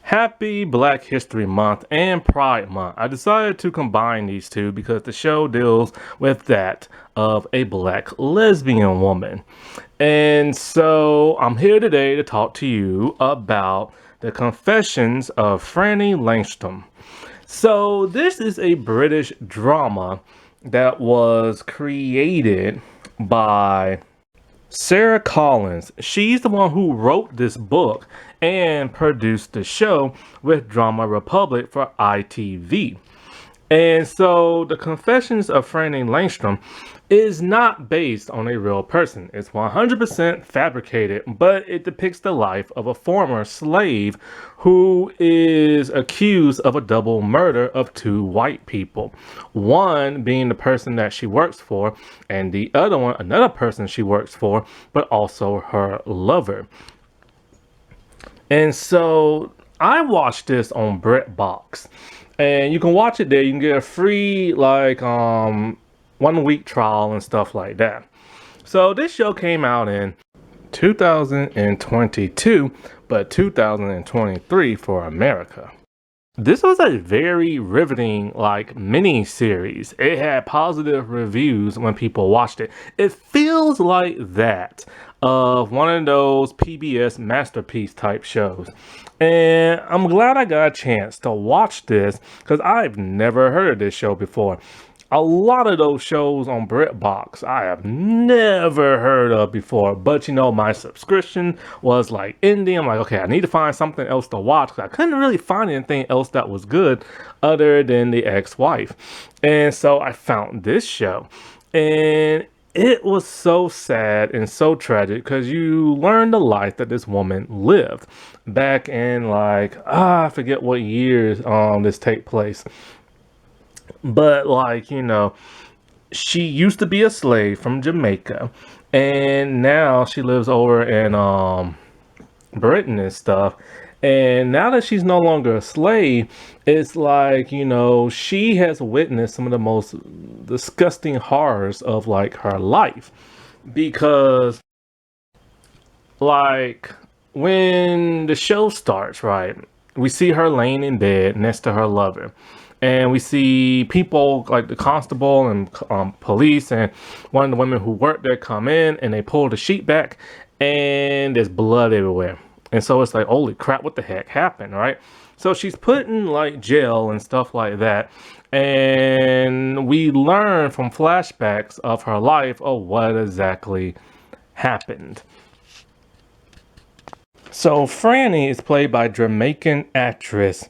Happy Black History Month and Pride Month. I decided to combine these two because the show deals with that of a black lesbian woman. And so I'm here today to talk to you about the Confessions of Franny Langton. So this is a British drama that was created by Sarah Collins. She's the one who wrote this book and produced the show with Drama Republic for ITV. And so the Confessions of Franny Langstrom is not based on a real person. It's 100% fabricated, but it depicts the life of a former slave who is accused of a double murder of two white people. One being the person that she works for, and the other one, another person she works for, but also her lover. And so I watched this on BritBox. And you can watch it there. You can get a free 1 week trial and stuff like that. So this show came out in 2022, but 2023 for America. This was a very riveting mini series. It had positive reviews when people watched it. It feels like that of one of those PBS masterpiece type shows. And I'm glad I got a chance to watch this because I've never heard of this show before. A lot of those shows on BritBox I have never heard of before, but my subscription was ending. I'm like, okay, I need to find something else to watch because I couldn't really find anything else that was good other than The Ex-Wife. And so I found this show, and it was so sad and so tragic because you learn the life that this woman lived back in I forget what years this take place. But she used to be a slave from Jamaica, and now she lives over in Britain and stuff. And now that she's no longer a slave, it's she has witnessed some of the most disgusting horrors of her life. Because when the show starts, right, we see her laying in bed next to her lover. And we see people like the constable and police and one of the women who work there come in, and they pull the sheet back and there's blood everywhere. And so it's like, holy crap, what the heck happened, right? So she's put in jail and stuff like that. And we learn from flashbacks of her life of what exactly happened. So Franny is played by Jamaican actress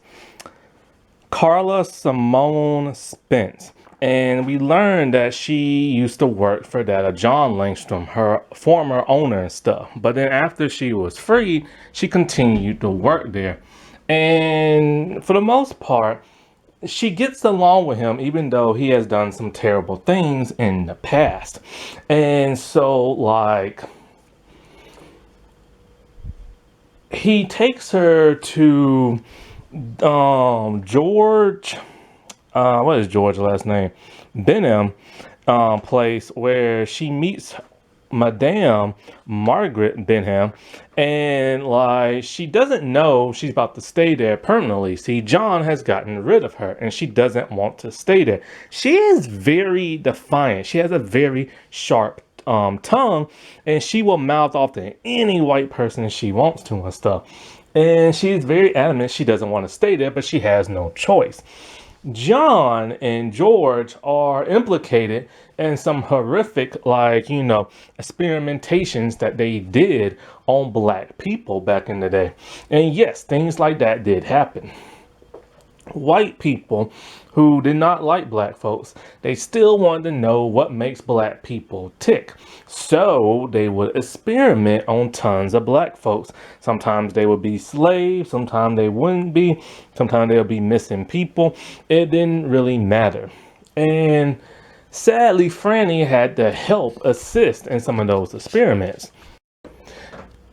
Carla Simone Spence, and we learned that she used to work for that of John Langstrom, her former owner and stuff. But then after she was free, she continued to work there. And for the most part, she gets along with him even though he has done some terrible things in the past. And so he takes her to George, what is George's last name? Benham place where she meets Madame Margaret Benham, and she doesn't know she's about to stay there permanently. See, John has gotten rid of her and she doesn't want to stay there. She is very defiant. She has a very sharp tongue, and she will mouth off to any white person she wants to and stuff. And she's very adamant she doesn't want to stay there, but she has no choice. John and George are implicated in some horrific, experimentations that they did on black people back in the day. And yes, things like that did happen. White people who did not like black folks, they still wanted to know what makes black people tick. So they would experiment on tons of black folks. Sometimes they would be slaves, sometimes they wouldn't be, sometimes they'll be missing people. It didn't really matter. And sadly, Franny had to help assist in some of those experiments.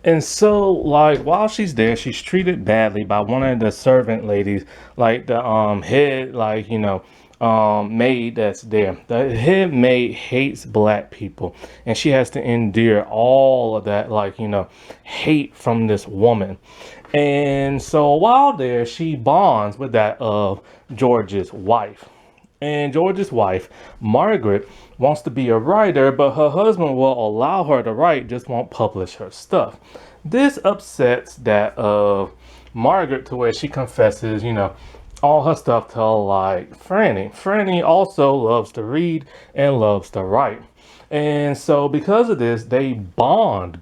And so, while she's there, she's treated badly by one of the servant ladies, the head, maid that's there. The head maid hates black people, and she has to endure all of that, hate from this woman. And so while there, she bonds with that of George's wife. And George's wife, Margaret, wants to be a writer, but her husband will allow her to write, just won't publish her stuff. This upsets that of Margaret to where she confesses, all her stuff to like Franny. Franny also loves to read and loves to write. And so because of this, they bond,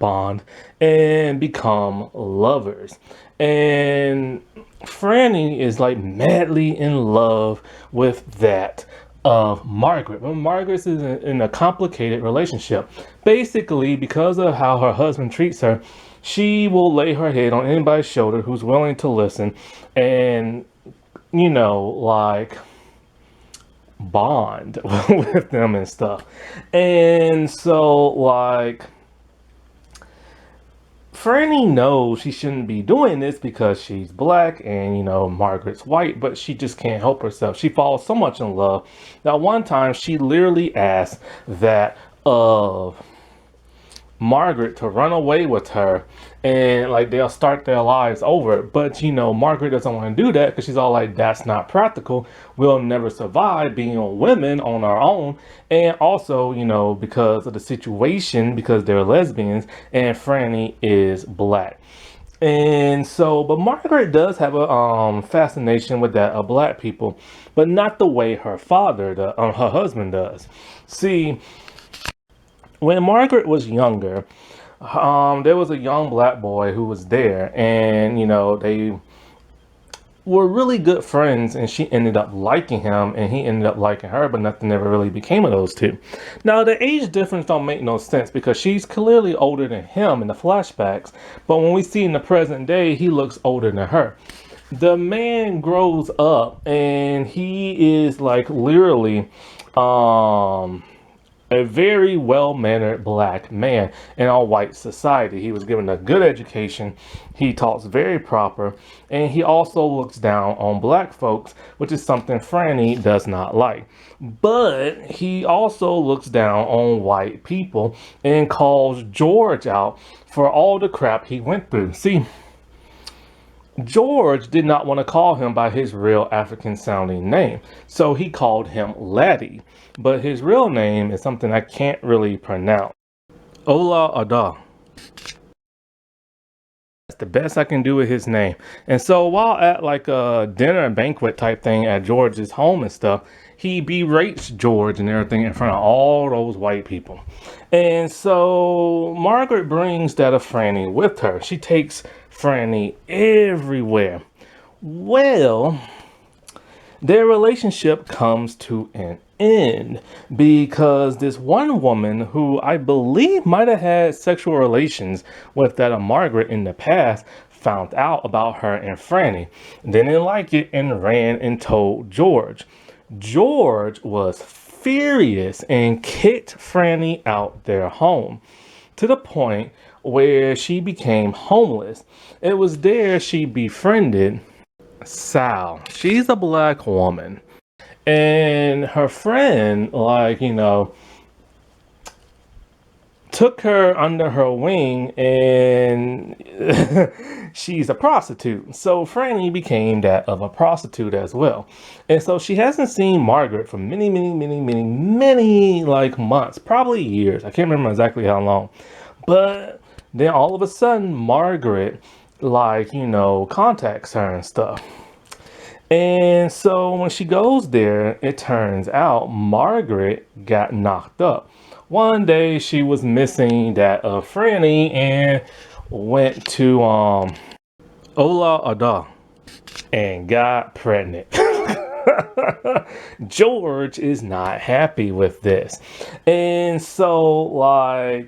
and become lovers. And Franny is like madly in love with that of Margaret. But Margaret is in a complicated relationship. Basically, because of how her husband treats her, she will lay her head on anybody's shoulder who's willing to listen and, like bond with them and stuff. And so, like, Franny knows she shouldn't be doing this because she's black and, Margaret's white, but she just can't help herself. She falls so much in love that one time she literally asked that of Margaret to run away with her and like they'll start their lives over. But Margaret doesn't want to do that because she's all like, that's not practical. We'll never survive being women on our own. And also, because of the situation, because they're lesbians and Franny is black. And so, but Margaret does have a fascination with that of black people, but not the way her her husband does. See, when Margaret was younger, there was a young black boy who was there, and they were really good friends, and she ended up liking him and he ended up liking her, but nothing ever really became of those two. Now the age difference don't make no sense because she's clearly older than him in the flashbacks, but when we see in the present day, he looks older than her. The man grows up and he is like literally a very well-mannered black man in our white society. He was given a good education, he talks very proper, and he also looks down on black folks, which is something Franny does not like. But he also looks down on white people and calls George out for all the crap he went through. See, George did not want to call him by his real African sounding name, so he called him Laddie, but his real name is something I can't really pronounce. Ola-Ada. That's the best I can do with his name. And so while at like a dinner and banquet type thing at George's home and stuff, he berates George and everything in front of all those white people. And so Margaret brings that of Franny with her. She takes Franny everywhere. Well, their relationship comes to an end because this one woman who I believe might have had sexual relations with that of Margaret in the past found out about her and Franny. They didn't like it and ran and told George. George was furious and kicked Franny out their home to the point where she became homeless. It was there she befriended Sal. She's a black woman. And her friend, took her under her wing and she's a prostitute. So Franny became that of a prostitute as well. And so she hasn't seen Margaret for many months, probably years. I can't remember exactly how long. But then all of a sudden Margaret contacts her and stuff. And so when she goes there, it turns out Margaret got knocked up. One day she was missing that of Franny and went to Ola-Ada and got pregnant. George is not happy with this. And so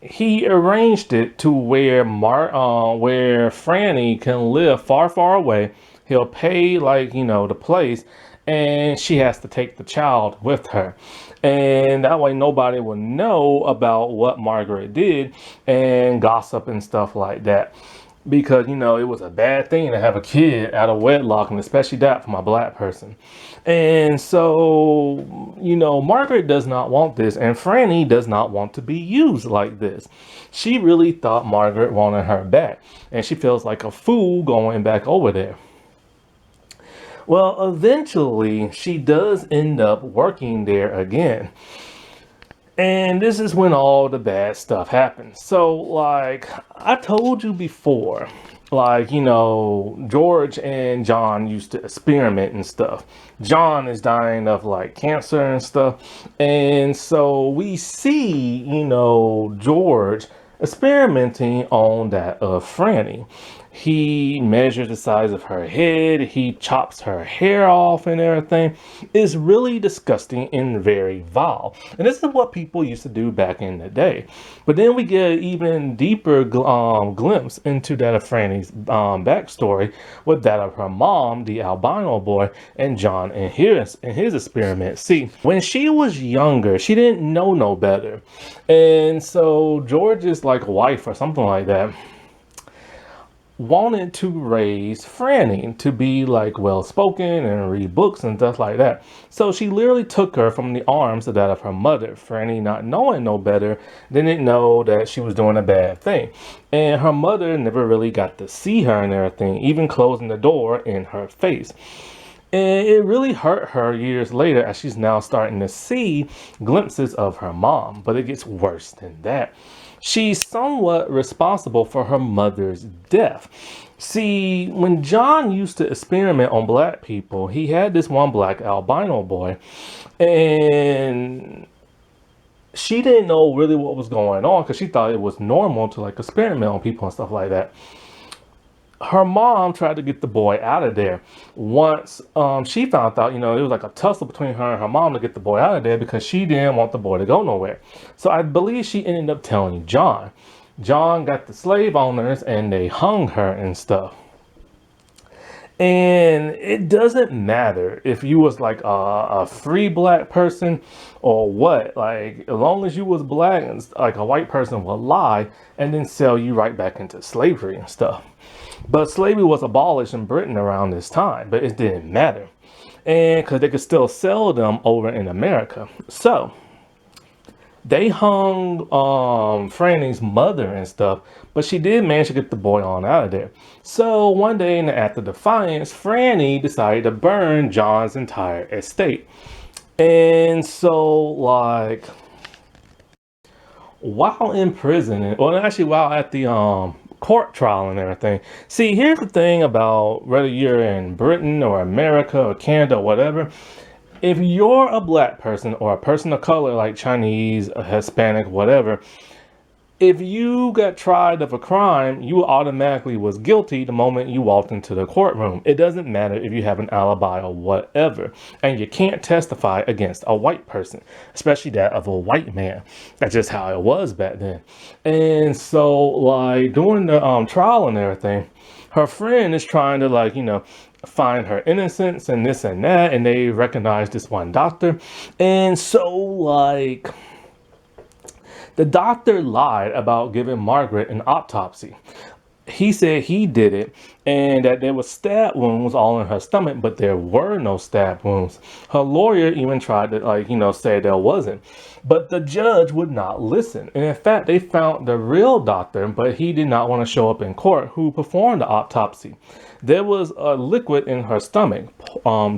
he arranged it to where where Franny can live far away. He'll pay the place, and she has to take the child with her. And that way nobody will know about what Margaret did and gossip and stuff like that. because it was a bad thing to have a kid out of wedlock, and especially that from a black person. And so Margaret does not want this, and Franny does not want to be used like this. She really thought Margaret wanted her back, and she feels like a fool going back over there. Well, eventually she does end up working there again. And this is when all the bad stuff happens. So, like I told you before, like, George and John used to experiment and stuff. John is dying of like cancer and stuff. And so we see, George experimenting on that of Franny. He measures the size of her head. He chops her hair off and everything. It's really disgusting and very vile. And this is what people used to do back in the day. But then we get an even deeper glimpse into that of Franny's backstory with that of her mom, the albino boy, and John and his experiment. See, when she was younger, she didn't know no better. And so George's like wife or something like that wanted to raise Franny to be like well spoken and read books and stuff like that. So she literally took her from the arms of that of her mother. Franny, not knowing no better, didn't know that she was doing a bad thing. And her mother never really got to see her and everything, even closing the door in her face. And it really hurt her years later as she's now starting to see glimpses of her mom. But it gets worse than that. She's somewhat responsible for her mother's death. See, when John used to experiment on black people, he had this one black albino boy, and she didn't know really what was going on because she thought it was normal to like experiment on people and stuff like that. Her mom tried to get the boy out of there. Once she found out, it was like a tussle between her and her mom to get the boy out of there because she didn't want the boy to go nowhere. So I believe she ended up telling John. John got the slave owners and they hung her and stuff. And it doesn't matter if you was like a free black person or what. Like, as long as you was black, and like a white person will lie and then sell you right back into slavery and stuff. But slavery was abolished in Britain around this time, but it didn't matter. And because they could still sell them over in America. So they hung Franny's mother and stuff, but she did manage to get the boy on out of there. So one day in the act of defiance, Franny decided to burn John's entire estate. And so, like, while in prison, or actually while at the court trial and everything. See, here's the thing about whether you're in Britain or America or Canada or whatever. If you're a black person or a person of color like Chinese, Hispanic, whatever, if you got tried of a crime, you automatically was guilty the moment you walked into the courtroom. It doesn't matter if you have an alibi or whatever. And you can't testify against a white person, especially that of a white man. That's just how it was back then. And so, like, during the trial and everything, her friend is trying to, like, find her innocence and this and that. And they recognize this one doctor. And so, like, the doctor lied about giving Margaret an autopsy. He said he did it and that there were stab wounds all in her stomach, but there were no stab wounds. Her lawyer even tried to, say there wasn't. But the judge would not listen. And in fact, they found the real doctor, but he did not want to show up in court, who performed the autopsy. There was a liquid in her stomach,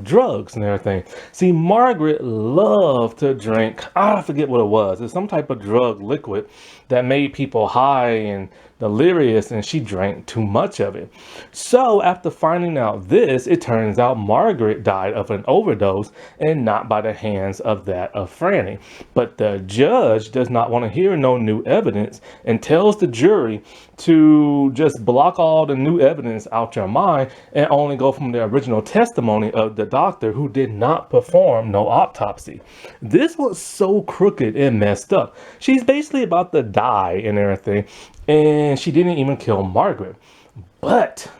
drugs and everything. See, Margaret loved to drink, I forget what it was. It's some type of drug liquid that made people high and delirious, and she drank too much of it. So after finding out this, it turns out Margaret died of an overdose and not by the hands of that of Franny. But the judge does not want to hear no new evidence and tells the jury to just block all the new evidence out your mind and only go from the original testimony of the doctor who did not perform no autopsy. This was so crooked and messed up. She's basically about to die and everything, and she didn't even kill Margaret. But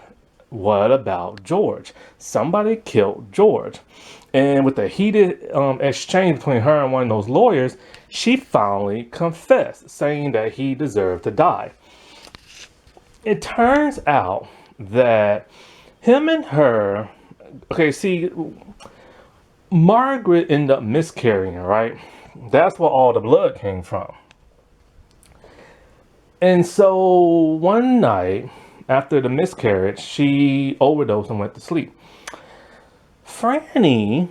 what about George? Somebody killed George. And with a heated exchange between her and one of those lawyers, she finally confessed, saying that he deserved to die. it turns out that him and her, okay, see, Margaret ended up miscarrying, right? That's where all the blood came from. And so one night after the miscarriage, she overdosed and went to sleep. Franny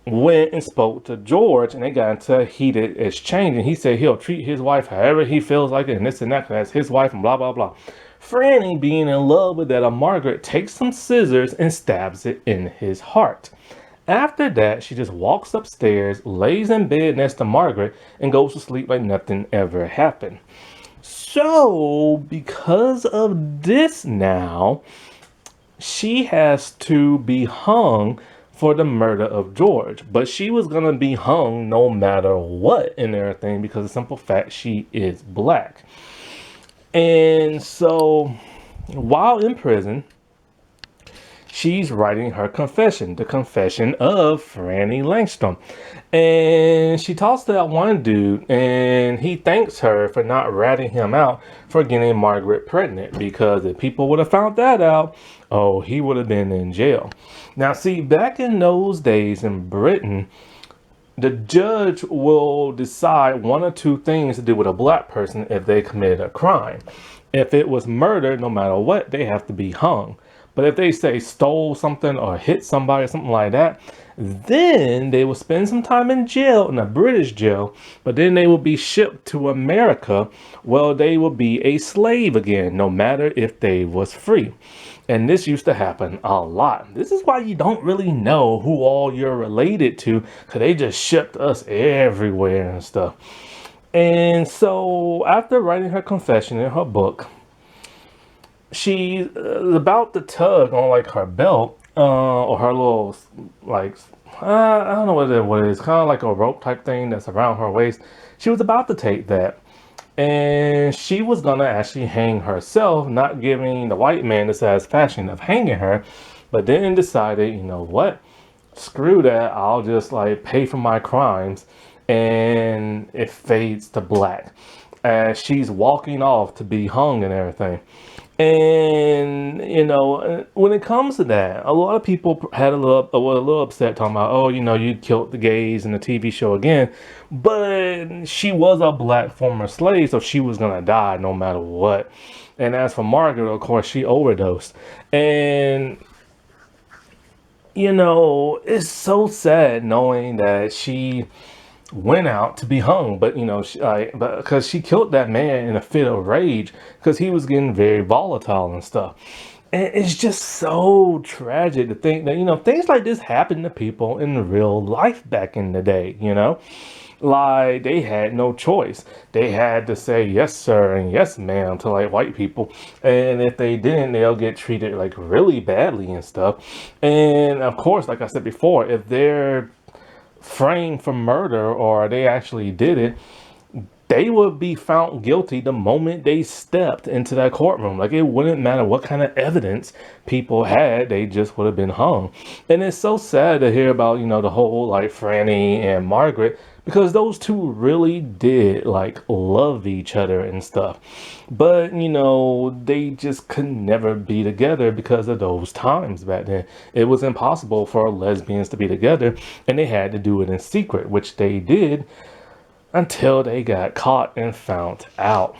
went and spoke to George, and they got into a heated exchange. And he said he'll treat his wife however he feels like it, and this and that, 'cause that's his wife, and blah, blah, blah. Franny, being in love with that Margaret, takes some scissors and stabs it in his heart. After that, she just walks upstairs, lays in bed next to Margaret, and goes to sleep like nothing ever happened. So, because of this now, she has to be hung for the murder of George. But she was going to be hung no matter what and everything because of the simple fact she is black. And so, while in prison, she's writing her confession, the confession of Franny Langton. And she talks to that one dude, and he thanks her for not ratting him out for getting Margaret pregnant, because if people would have found that out, oh, he would have been in jail. Now, see, back in those days in Britain, the judge will decide one or two things to do with a black person if they committed a crime. If it was murder, no matter what, they have to be hung. But if they say stole something or hit somebody or something like that, then they will spend some time in jail, in a British jail, but then they will be shipped to America. Well, they will be a slave again, no matter if they was free. And this used to happen a lot. This is why you don't really know who all you're related to, because they just shipped us everywhere and stuff. And so after writing her confession in her book, she's about to tug on like her belt or her little like I don't know what it is, kind of like a rope type thing that's around her waist. She was about to take that, and she was gonna actually hang herself, not giving the white man the satisfaction of hanging her, but then decided, you know what, screw that, I'll just like pay for my crimes. And it fades to black as she's walking off to be hung and everything. And you know, when it comes to that, a lot of people had were a little upset, talking about, oh, you know, you killed the gays in the TV show again. But she was a black former slave, so she was gonna die no matter what. And as for Margaret, of course, she overdosed. And you know, it's so sad knowing that she went out to be hung, but you know, but because she killed that man in a fit of rage because he was getting very volatile and stuff. And it's just so tragic to think that, you know, things like this happen to people in real life back in the day, you know, like they had no choice. They had to say yes sir and yes ma'am to like white people, and if they didn't, they'll get treated like really badly and stuff. And of course, like I said before, if they're framed for murder or they actually did it, they would be found guilty the moment they stepped into that courtroom. Like, it wouldn't matter what kind of evidence people had, they just would have been hung. And it's so sad to hear about, you know, the whole like Franny and Margaret, because those two really did like love each other and stuff. But, you know, they just could never be together because of those times back then. It was impossible for lesbians to be together, and they had to do it in secret, which they did until they got caught and found out.